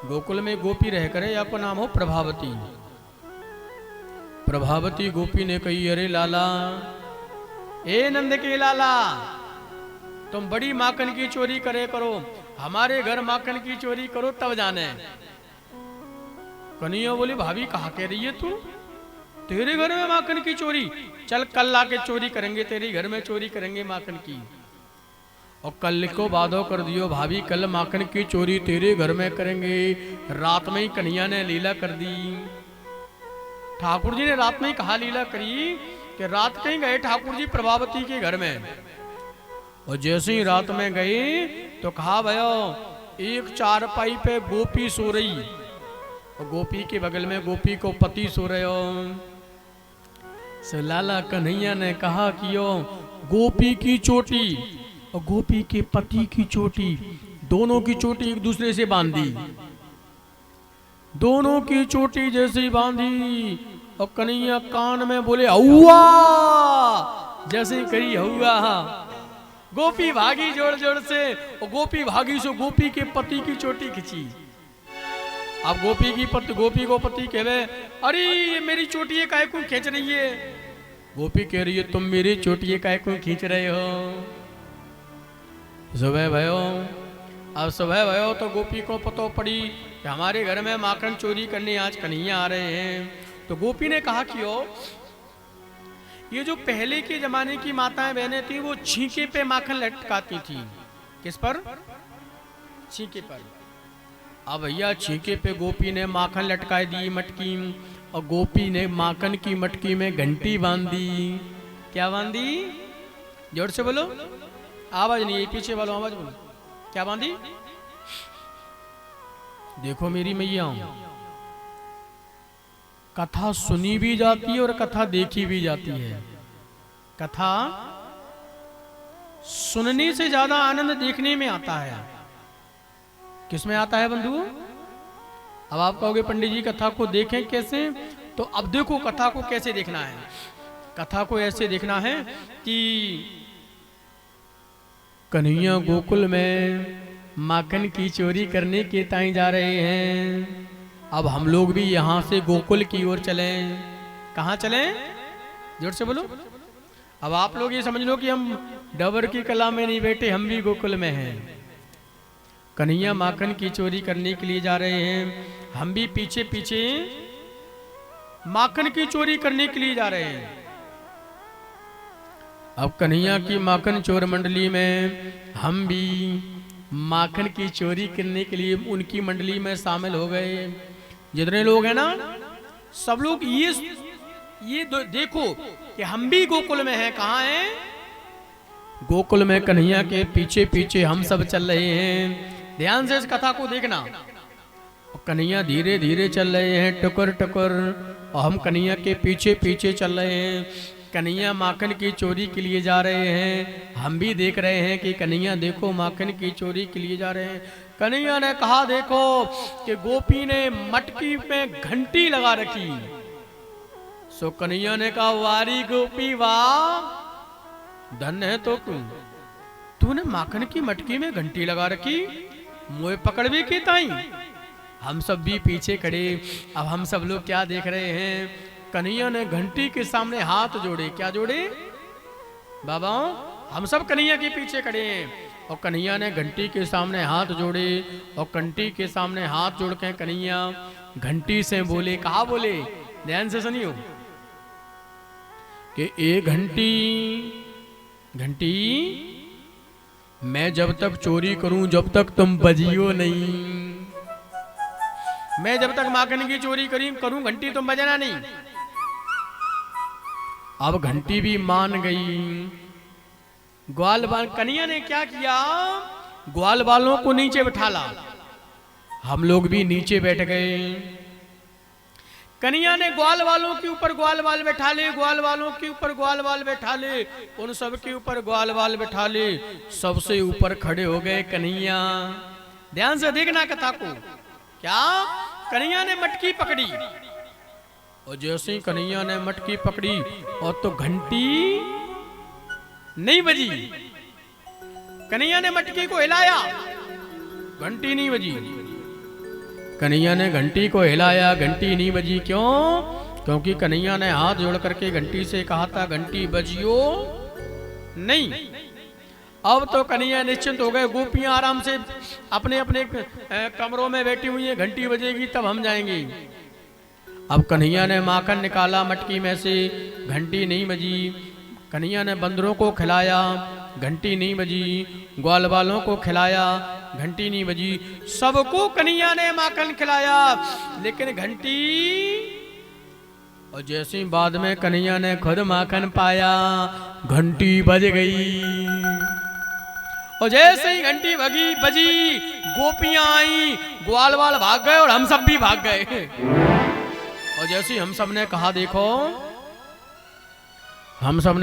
गोकुल में गोपी रह करे, आपका नाम हो प्रभावती। प्रभावती गोपी ने कही, अरे लाला, ए नंद के लाला, तुम बड़ी माखन की चोरी करे करो, हमारे घर माखन की चोरी करो तब जाने। कन्हैया बोली, भाभी कहा कह रही है तू, तेरे घर में माखन की चोरी? चल कल लाके चोरी करेंगे, तेरे घर में चोरी करेंगे माखन की। और कल को वादो कर दियो भाभी, कल माखन की चोरी तेरे घर में करेंगे। रात में ही कन्हैया ने लीला कर दी। ठाकुर जी ने रात में ही कहा लीला करी कि रात कहीं गए ठाकुर जी प्रभावती के घर में, और जैसे ही रात में गए तो कहा भयो, एक चारपाई पे गोपी सो रही, और गोपी के बगल में गोपी को पति सो रहे हो। सो लाला कन्हैया ने कहा कि यो गोपी की चोटी और गोपी के पति की चोटी, दोनों की चोटी एक दूसरे से बांधी, दोनों की चोटी जैसी बांधी, और कन्हैया कान में बोले हौआ, जैसे ही कही हौआ, गोपी भागी जोर जोर से, और गोपी भागी सो गोपी के पति की चोटी खींची। अब गोपी को पति कहे, अरे ये मेरी चोटी है काहे को खींच रही है? गोपी कह रही है, तुम मेरी चोटी है काहे को खींच रहे हो? सुबह भयो, अब सुबह भयो तो गोपी को पतो पड़ी कि हमारे घर में माखन चोरी करने आज कन्हैया आ रहे हैं। तो गोपी ने कहा कि ओ, ये जो पहले के जमाने की माताएं बहनें थी, वो छींके पे माखन लटकाती थी। किस पर? छींके पर। अब भैया छींके पे गोपी ने माखन लटकाई दी मटकी, और गोपी ने माखन की मटकी में घंटी बांध दी। क्या बांधी? जोर से बोलो, आवाज नहीं है, पीछे वालों आवाज बोलो। क्या बांधी? देखो मेरी मैया, कथा सुनी भी जाती है और कथा देखी भी जाती है। कथा सुनने से ज्यादा आनंद देखने में आता है। किसमें आता है बंधु? अब आप कहोगे पंडित जी कथा को देखें कैसे? तो अब देखो कथा को कैसे देखना है। कथा को ऐसे देखना है कि कन्हैया गोकुल में माखन की चोरी करने के ताई जा रहे हैं। अब हम लोग भी यहाँ से गोकुल की ओर चलें। कहाँ चलें? जोर से बोलो। अब आप लोग ये समझ लो कि हम डबर की कला में नहीं बैठे, हम भी गोकुल में हैं। कन्हैया माखन की चोरी करने के लिए जा रहे हैं, हम भी पीछे पीछे माखन की चोरी करने के लिए जा रहे हैं। अब कन्हैया की माखन चोर मंडली में हम भी माखन की चोरी करने के लिए उनकी मंडली में शामिल हो गए। जितने लोग हैं ना, सब लोग ये देखो कि हम भी गोकुल में हैं। कहाँ हैं? गोकुल में कन्हैया के पीछे पीछे हम सब चल रहे हैं। ध्यान से इस कथा को देखना। कन्हैया धीरे धीरे चल रहे हैं, टुकर टुकर, और हम कन्हैया के पीछे पीछे चल रहे हैं। कन्हैया माखन की चोरी के लिए जा रहे हैं, हम भी देख रहे हैं कि कन्हैया देखो माखन की चोरी के लिए जा रहे हैं। कन्हैया ने कहा देखो कि गोपी ने मटकी में घंटी लगा रखी। सो कन्हैया ने कहा, वारी गोपी वाह, धन्य है तो तूने माखन की मटकी में घंटी लगा रखी, मुझे पकड़ भी की ताई। हम सब भी पीछे खड़े। अब हम सब लोग क्या देख रहे हैं? कन्हैया ने घंटी के सामने हाथ जोड़े। क्या जोड़े बाबा? हम सब कन्हैया के पीछे खड़े हैं, और कन्हैया ने घंटी के सामने हाथ जोड़े, और घंटी के सामने हाथ जोड़ के कन्हैया घंटी से बोले। कहा बोले? ध्यान से सुनियो कि ए घंटी, घंटी मैं जब तक चोरी करूं जब तक तुम बजियो नहीं। मैं जब तक माखन की चोरी करूं घंटी तुम बजाना नहीं। अब घंटी भी मान गई। ग्वाल बाल कन्हैया ने क्या किया? ग्वाल बालों को नीचे बैठा ला। हम लोग भी नीचे बैठ गए। कन्हैया ने ग्वाल वालों के ऊपर ग्वाल बाल बैठा ले, ग्वाल वालों के ऊपर ग्वाल बाल बैठा ले, उन सब के ऊपर ग्वाल बाल बैठा ले। सबसे ऊपर खड़े हो गए कन्हैया। ध्यान से देखना कथा को। क्या? कन्हैया ने मटकी पकड़ी, और जैसे ही कन्हैया ने मटकी पकड़ी और तो घंटी नहीं बजी। कन्हैया ने मटकी को हिलाया, घंटी नहीं बजी। कन्हैया ने घंटी को हिलाया, घंटी नहीं बजी। क्यों? क्योंकि कन्हैया ने हाथ जोड़ करके घंटी से कहा था घंटी बजियो नहीं। अब तो कन्हैया निश्चिंत हो गए, गोपियां आराम से अपने अपने कमरों में बैठी हुई हैं, घंटी बजेगी तब हम जाएंगे। अब कन्हैया ने माखन निकाला मटकी में से, घंटी नहीं बजी। कन्हैया ने बंदरों को खिलाया, घंटी नहीं बजी। ग्वाल वालों को खिलाया, घंटी नहीं बजी। सबको कन्हैया ने माखन खिलाया, लेकिन घंटी। और जैसे ही बाद में कन्हैया ने खुद माखन पाया, घंटी बज गई। और जैसे ही घंटी बजी, गोपियां आई, ग्वाल वाल भाग गए और हम सब भी भाग गए। और जैसे ही हम सब ने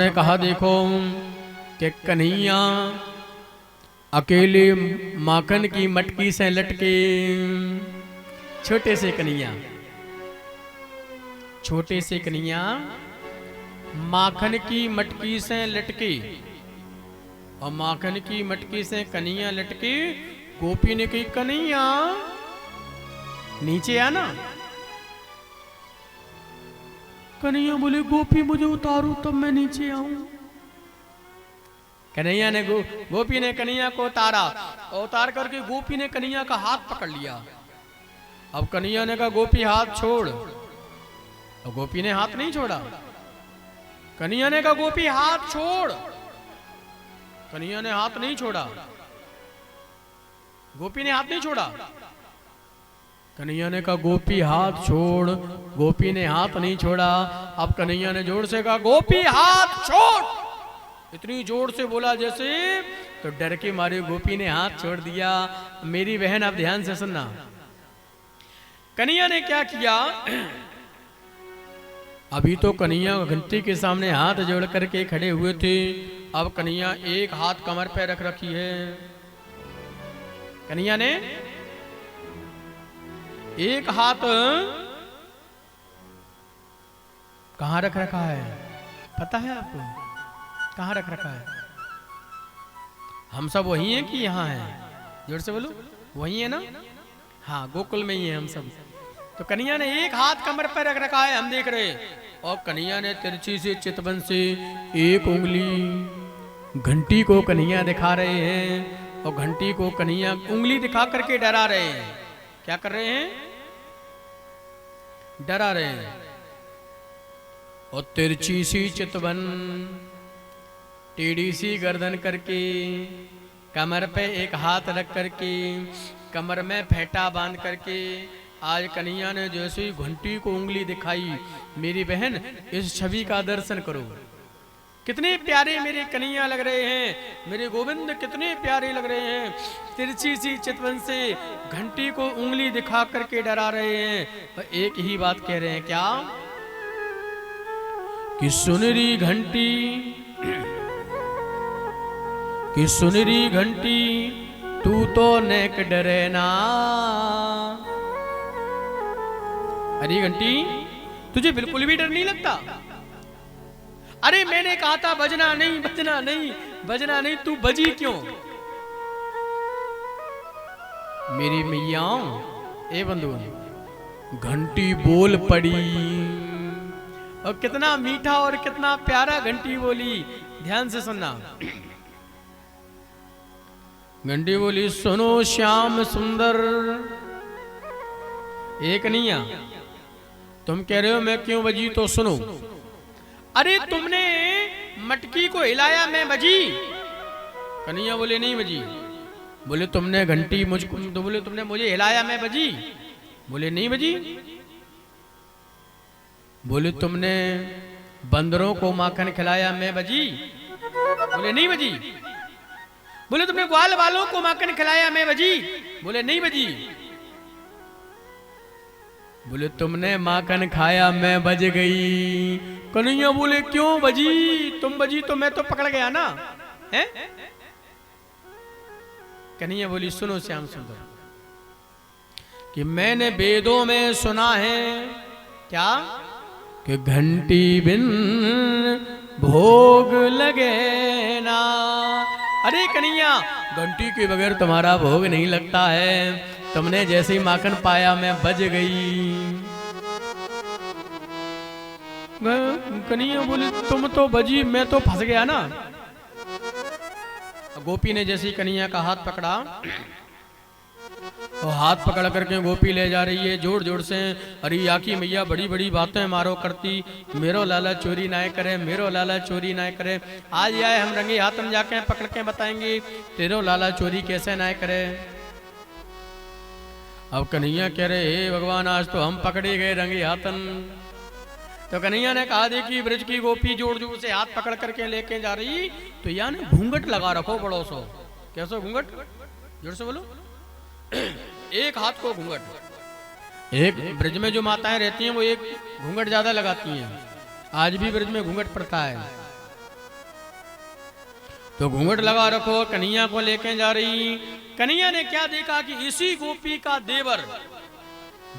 कहा देखो कि कन्हैया अकेले माखन की मटकी से लटके, छोटे से कन्हैया माखन की मटकी से लटके। और माखन की मटकी से कन्हैया लटके। गोपी ने कही कन्हैया नीचे आना। कन्हैया बोले गोपी मुझे उतारो तब मैं नीचे आऊं। कन्हैया ने गोपी ने कन्हैया को उतारा, और उतार करके गोपी ने कन्हैया का हाथ पकड़ लिया। अब कन्हैया ने कहा गोपी हाथ छोड़, और गोपी ने हाथ नहीं छोड़ा। कन्हैया ने कहा गोपी हाथ छोड़, कन्हैया ने हाथ नहीं छोड़ा। गोपी ने हाथ नहीं छोड़ा। कन्हैया ने कहा गोपी हाथ छोड़, गोपी ने हाथ नहीं छोड़ा। अब कन्हैया ने जोर से कहा गोपी हाथ छोड़, इतनी जोर से बोला जैसे, तो डर के मारे गोपी ने हाथ छोड़ दिया। मेरी बहन आप ध्यान से सुनना, कन्हैया ने क्या किया। अभी तो कन्हैया घंटी के सामने हाथ जोड़ करके खड़े हुए थे। अब कन्हैया एक हाथ कमर पे रख रखी है। कन्हैया ने एक हाथ कहां रख रखा है पता है आपको? कहां रख रखा है? हम सब वही हैं कि यहाँ हैं? जोर से बोलो, वही है ना? हाँ, गोकुल में ही है हम सब। तो कन्हैया ने एक हाथ कमर पर रख रखा है, हम देख रहे। और कन्हैया ने तिरछी से चितवन से एक उंगली घंटी को कन्हैया दिखा रहे हैं, और घंटी को कन्हैया उंगली दिखा करके डरा रहे हैं। क्या कर रहे हैं? डरा रहे हैं। और तिरछी सी चितवन, टेढ़ी सी गर्दन करके, कमर पे एक हाथ रख करके, कमर में फेंटा बांध करके, आज कन्हैया ने जैसे ही घंटी को उंगली दिखाई। मेरी बहन, इस छवि का दर्शन करो, कितने प्यारे मेरे कन्हैया लग रहे हैं, मेरे गोविंद कितने प्यारे लग रहे हैं। तिरछी सी चितवन से घंटी को उंगली दिखा करके डरा रहे हैं, और एक ही बात कह रहे हैं, क्या कि सुनरी घंटी, कि सुनरी घंटी तू तो नेक डरे ना। अरे घंटी, तुझे बिल्कुल भी डर नहीं लगता? अरे मैंने कहा था बजना नहीं, बजना नहीं, बजना नहीं, तू बजी क्यों? मेरी मैया, ए बंधु, घंटी बोल पड़ी, और कितना मीठा और कितना प्यारा घंटी बोली। ध्यान से सुनना। घंटी बोली, सुनो श्याम सुंदर। एक नहीं, तुम कह रहे हो मैं क्यों बजी, तो सुनो। अरे तुमने मटकी को हिलाया, मैं बजी? कन्हैया बोले नहीं बजी। बोले तुमने घंटी मुझको, तो बोले तुमने मुझे हिलाया, मैं बजी? बोले नहीं बजी। बोले तुमने बंदरों को माखन खिलाया, मैं बजी? बोले नहीं बजी। बोले तुमने ग्वाल वालों को माखन खिलाया, मैं बजी? बोले नहीं बजी। बोले तुमने माखन खाया, मैं बज गई। कन्हैया बोले क्यों बजी? तुम बजी तो मैं तो पकड़ गया ना, हैं? कन्हैया बोली, सुनो श्याम सुंदर, कि मैंने वेदों में सुना है, क्या, कि घंटी बिन भोग लगे ना। अरे कन्हैया, घंटी के बगैर तुम्हारा भोग नहीं लगता है। तुमने जैसे ही माखन पाया मैं बज गई। कन्हैया बोली तुम तो बजी, मैं तो फंस गया ना। गोपी ने जैसे ही कन्हैया का हाथ पकड़ा, और हाथ पकड़ करके गोपी ले जा रही है जोर जोर से, अरे या की मैया बड़ी बड़ी बातें मारो करती, मेरो लाला चोरी ना करे, मेरो लाला चोरी ना करे, आज आए हम रंगे हाथ में जाके पकड़ के बताएंगे तेरो लाला चोरी कैसे ना करे। अब कन्हैया कह रहे हे भगवान आज तो हम पकड़े गए रंगे हाथन। तो कन्हैया ने कहा देखी ब्रज की गोपी जोर जोर से हाथ पकड़ करके लेके जा रही, तो यहाँ ने घूंघट लगा रखो बड़ो सो। कैसो घूंघट? जोर से बोलो। एक हाथ को घूंघट, एक ब्रज में जो माताएं रहती हैं वो एक घूंघट ज्यादा लगाती हैं, आज भी ब्रज में घूंघट प्रथा है। तो घूंघट लगा रखो, कन्हैया को लेके जा रही। कन्हैया ने क्या देखा कि इसी गोपी का देवर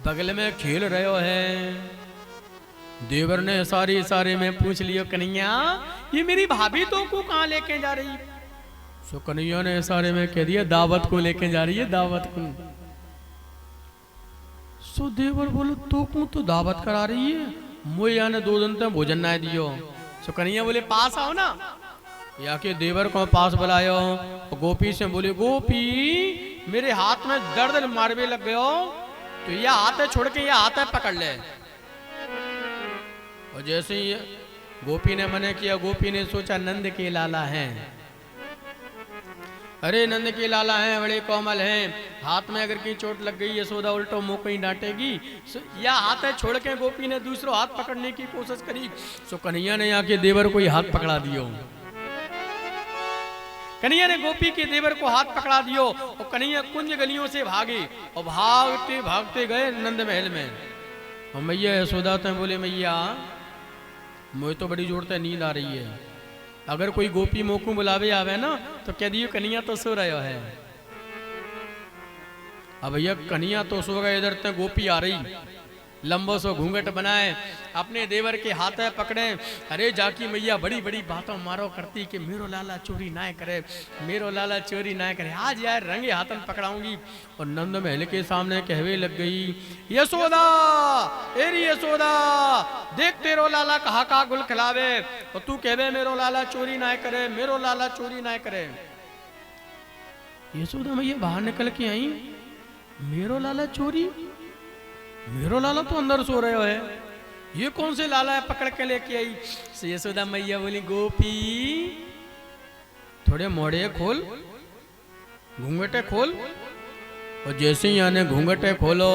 बगल में खेल रहे है। देवर ने सारे में पूछ लियो कन्हैया ये मेरी भाभी तो को कहां लेके जा रही? सो कन्हैया ने सारे में कह दिया दावत को लेके जा रही है, दावत को। सो देवर बोलो तो दावत करा रही है, मुझे ने 2 दिन तक भोजन ना दियो। सो कन्हैया बोले पास आओ ना, या के देवर को पास बुलायो। गोपी से बोले गोपी मेरे हाथ में दर्द मारवे लग गयो, तो यह हाथ है छोड़ के यह हाथ है पकड़ ले। और जैसे ही गोपी ने मना किया, गोपी ने सोचा नंद के लाला हैं, अरे नंद के लाला हैं, बड़े कोमल हैं, हाथ में अगर कहीं चोट लग गई यशोदा उल्टो मुंह कहीं डांटेगी। या हाथ है छोड़ के गोपी ने दूसरा हाथ पकड़ने की कोशिश करी। सो कन्हैया ने यहाँ के देवर को ही हाथ पकड़ा दियो। कन्हैया ने गोपी के देवर को हाथ पकड़ा दियो और कन्हैया कुंज गलियों से भागे और भागते भागते गए नंद महल में। और मैया यशोदा तो बोले मैया मुझे तो बड़ी जोर से नींद आ रही है, अगर कोई गोपी मोकू बुलावे आवे ना तो कह दियो कन्हैया तो सो रहे है। अब भैया कन्हैया तो सो गए, इधर तक गोपी आ रही, लंबो सो घूंघट बनाए, अपने देवर के हाथ पकड़े। अरे जाकी मैया बड़ी बड़ी बातों मारो करती कि मेरो लाला चोरी ना करे, मेरो लाला चोरी ना करे, आज यार रंगे हाथन पकड़ाऊंगी। और नंद महल के सामने कहवे लग गई यशोदा, एरी यशोदा देख तेरो लाला कहा का गुल खिलावे और तू कहवे मेरो लाला चोरी ना करे, मेरो लाला चोरी ना करे। यशोदा मैया बाहर निकल के आई, मेरो लाला चोरी, मेरो लाला तो अंदर सो रहे है, ये कौन से लाला है पकड़ के लेके आई। यशोदा मैया बोली गोपी थोड़े मोड़े खोल, घूंघटे खोल। और जैसे ही आने घूंघटे खोलो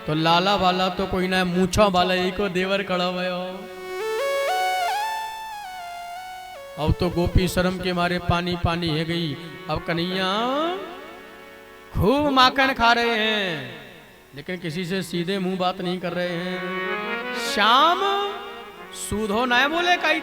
तो लाला वाला तो कोई ना मूछा वाला ही को देवर खड़ा भयो। अब तो गोपी शर्म के मारे पानी पानी है गई। अब कन्हैया खूब माखन खा रहे हैं लेकिन किसी से सीधे मुंह बात नहीं कर रहे हैं। श्याम सूधो ना बोले कई